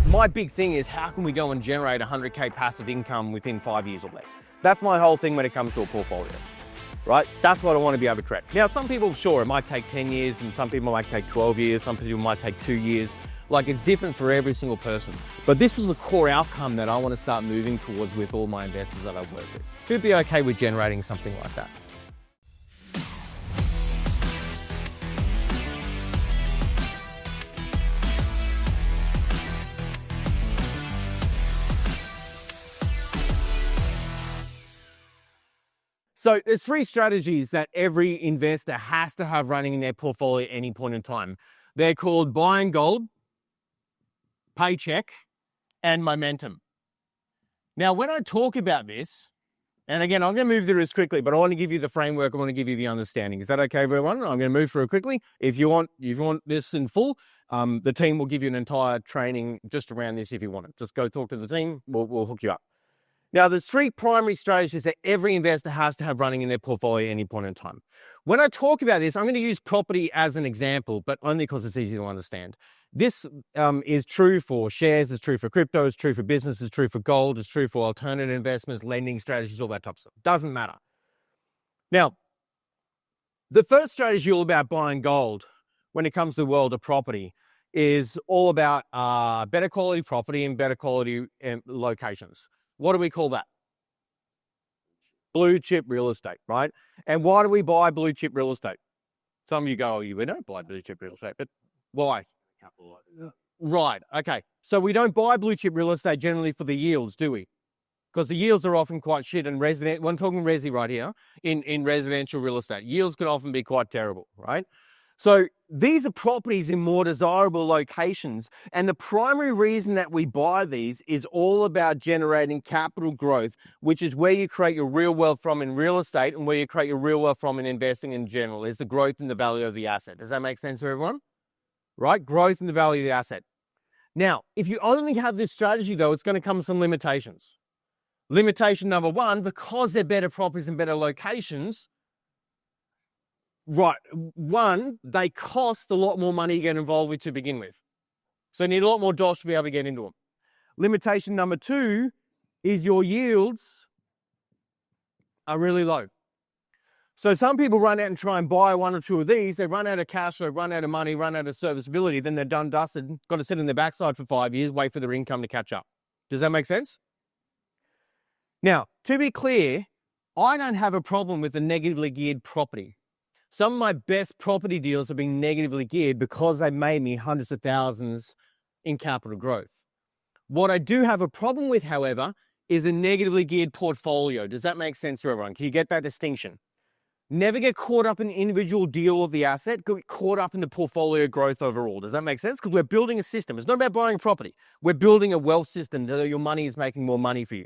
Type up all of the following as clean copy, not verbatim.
My big thing is how can we go and generate 100K passive income within 5 years or less? That's my whole thing when it comes to a portfolio, right? That's what I want to be able to create. Now, some people, sure, it might take 10 years and some people might take 12 years, some people might take 2 years. Like, it's different for every single person. But this is a core outcome that I want to start moving towards with all my investors that I work with. Who'd be okay with generating something like that? So there's 3 strategies that every investor has to have running in their portfolio at any point in time. They're called buy and gold, paycheck, and momentum. Now, when I talk about this, and again, I'm going to move through this quickly, but I want to give you the framework. I want to give you the understanding. Is that okay, everyone? I'm going to move through it quickly. If you want this in full, the team will give you an entire training just around this if you want it. Just go talk to the team. We'll hook you up. Now, there's 3 primary strategies that every investor has to have running in their portfolio at any point in time. When I talk about this, I'm going to use property as an example, but only because it's easy to understand. This is true for shares, it's true for crypto, it's true for business, it's true for gold, it's true for alternative investments, lending strategies, all that type of stuff. Doesn't matter. Now, the first strategy all about buying gold when it comes to the world of property is all about better quality property and better quality locations. What do we call that? Blue chip real estate, right? And why do we buy blue chip real estate? Some of you go, we don't buy blue chip real estate, but why? Right, okay. So we don't buy blue chip real estate generally for the yields, do we? Because the yields are often quite shit and I'm talking resi right here, in residential real estate. Yields can often be quite terrible, right? So these are properties in more desirable locations. And the primary reason that we buy these is all about generating capital growth, which is where you create your real wealth from in real estate and where you create your real wealth from in investing in general, is the growth in the value of the asset. Does that make sense to everyone? Right? Growth in the value of the asset. Now, if you only have this strategy though, it's going to come with some limitations. Limitation number 1, because they're better properties and better locations, right, 1, they cost a lot more money to get involved with to begin with. So you need a lot more dosh to be able to get into them. Limitation number 2 is your yields are really low. So some people run out and try and buy 1 or 2 of these. They run out of cash, they run out of money, run out of serviceability. Then they're done dusted, got to sit in their backside for 5 years, wait for their income to catch up. Does that make sense? Now, to be clear, I don't have a problem with a negatively geared property. Some of my best property deals have been negatively geared because they made me hundreds of thousands in capital growth. What I do have a problem with, however, is a negatively geared portfolio. Does that make sense to everyone? Can you get that distinction? Never get caught up in the individual deal of the asset, get caught up in the portfolio growth overall. Does that make sense? Because we're building a system. It's not about buying property. We're building a wealth system that your money is making more money for you.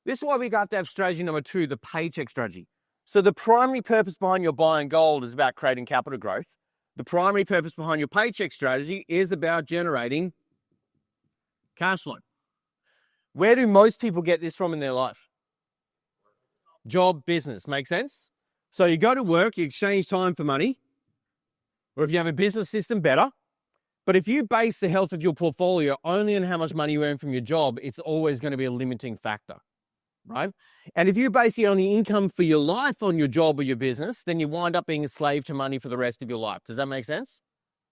This is why we got to have strategy number 2, the paycheck strategy. So the primary purpose behind your buy and gold is about creating capital growth. The primary purpose behind your paycheck strategy is about generating cash flow. Where do most people get this from in their life? Job, business. Make sense? So you go to work, you exchange time for money, or if you have a business system, better. But if you base the health of your portfolio only on how much money you earn from your job, it's always going to be a limiting factor. Right? And if you base the only income for your life on your job or your business, then you wind up being a slave to money for the rest of your life. Does that make sense?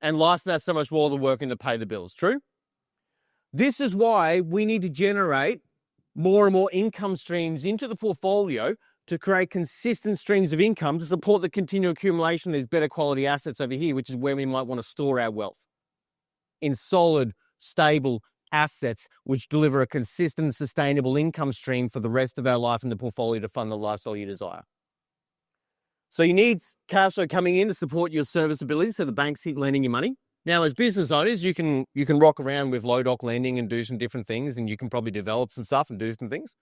And life's not so much more than working to pay the bills. True? This is why we need to generate more and more income streams into the portfolio to create consistent streams of income to support the continual accumulation of these better quality assets over here, which is where we might want to store our wealth. In solid, stable assets which deliver a consistent, sustainable income stream for the rest of our life in the portfolio to fund the lifestyle you desire. So you need cash flow coming in to support your serviceability, so the banks keep lending you money. Now, as business owners, you can rock around with low doc lending and do some different things, and you can probably develop some stuff and do some things.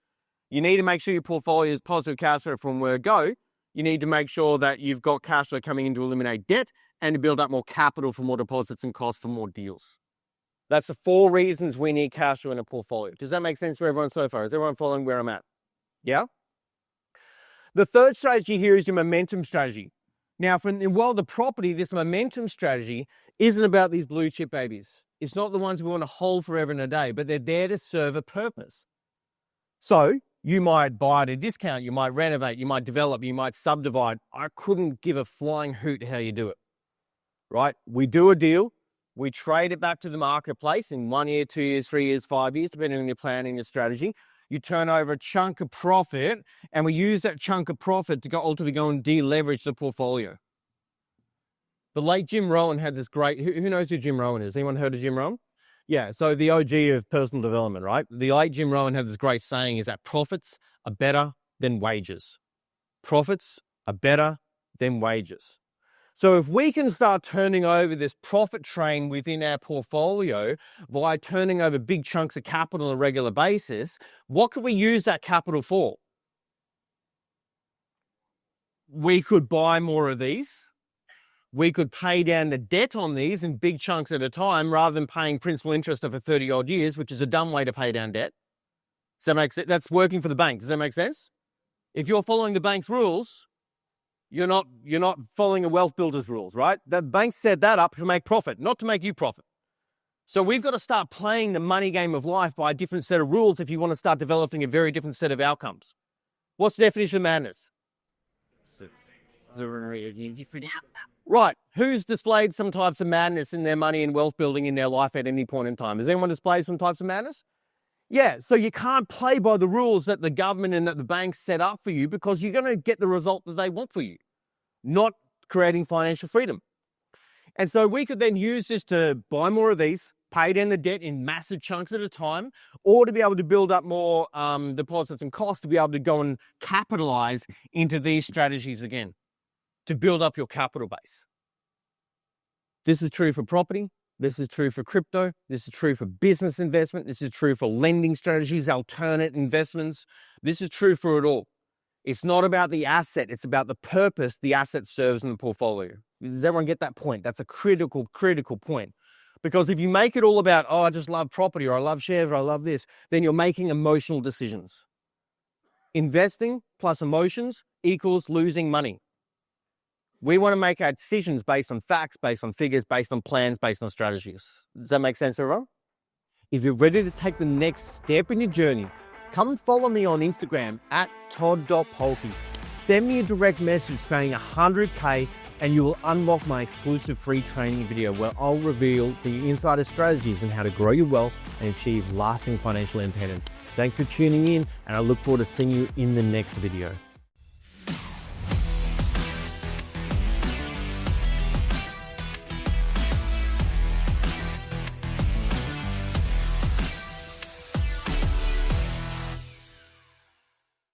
You need to make sure your portfolio is positive cash flow from where go. You need to make sure that you've got cash flow coming in to eliminate debt and to build up more capital for more deposits and costs for more deals. That's the 4 reasons we need cash flow in a portfolio. Does that make sense for everyone so far? Is everyone following where I'm at? Yeah? The third strategy here is your momentum strategy. Now, from the world of property, this momentum strategy isn't about these blue chip babies. It's not the ones we want to hold forever and a day, but they're there to serve a purpose. So you might buy at a discount, you might renovate, you might develop, you might subdivide. I couldn't give a flying hoot how you do it, right? We do a deal, we trade it back to the marketplace in 1 year, 2 years, 3 years, 5 years, depending on your plan and your strategy. You turn over a chunk of profit, and we use that chunk of profit to ultimately go and deleverage the portfolio. The late Jim Rohn had this great, who knows who Jim Rohn is? Anyone heard of Jim Rohn? Yeah, so the OG of personal development, right? The late Jim Rohn had this great saying is that profits are better than wages. Profits are better than wages. So if we can start turning over this profit train within our portfolio by turning over big chunks of capital on a regular basis, what could we use that capital for? We could buy more of these. We could pay down the debt on these in big chunks at a time rather than paying principal interest over 30 odd years, which is a dumb way to pay down debt. Does that make sense? That's working for the bank. Does that make sense? If you're following the bank's rules, you're not following a wealth builder's rules, right? The bank set that up to make profit, not to make you profit. So we've got to start playing the money game of life by a different set of rules if you want to start developing a very different set of outcomes. What's the definition of madness? Right. Who's displayed some types of madness in their money and wealth building in their life at any point in time? Has anyone displayed some types of madness? Yeah, so you can't play by the rules that the government and that the banks set up for you because you're going to get the result that they want for you, not creating financial freedom. And so we could then use this to buy more of these, pay down the debt in massive chunks at a time, or to be able to build up more deposits and costs to be able to go and capitalize into these strategies again, to build up your capital base. This is true for property. This is true for crypto. This is true for business investment. This is true for lending strategies, alternate investments. This is true for it all. It's not about the asset. It's about the purpose the asset serves in the portfolio. Does everyone get that point? That's a critical point. Because if you make it all about, oh, I just love property, or I love shares, or I love this, then you're making emotional decisions. Investing plus emotions equals losing money. We want to make our decisions based on facts, based on figures, based on plans, based on strategies. Does that make sense, everyone? If you're ready to take the next step in your journey, come and follow me on Instagram at Todd.Polke. Send me a direct message saying 100K and you will unlock my exclusive free training video where I'll reveal the insider strategies on how to grow your wealth and achieve lasting financial independence. Thanks for tuning in, and I look forward to seeing you in the next video.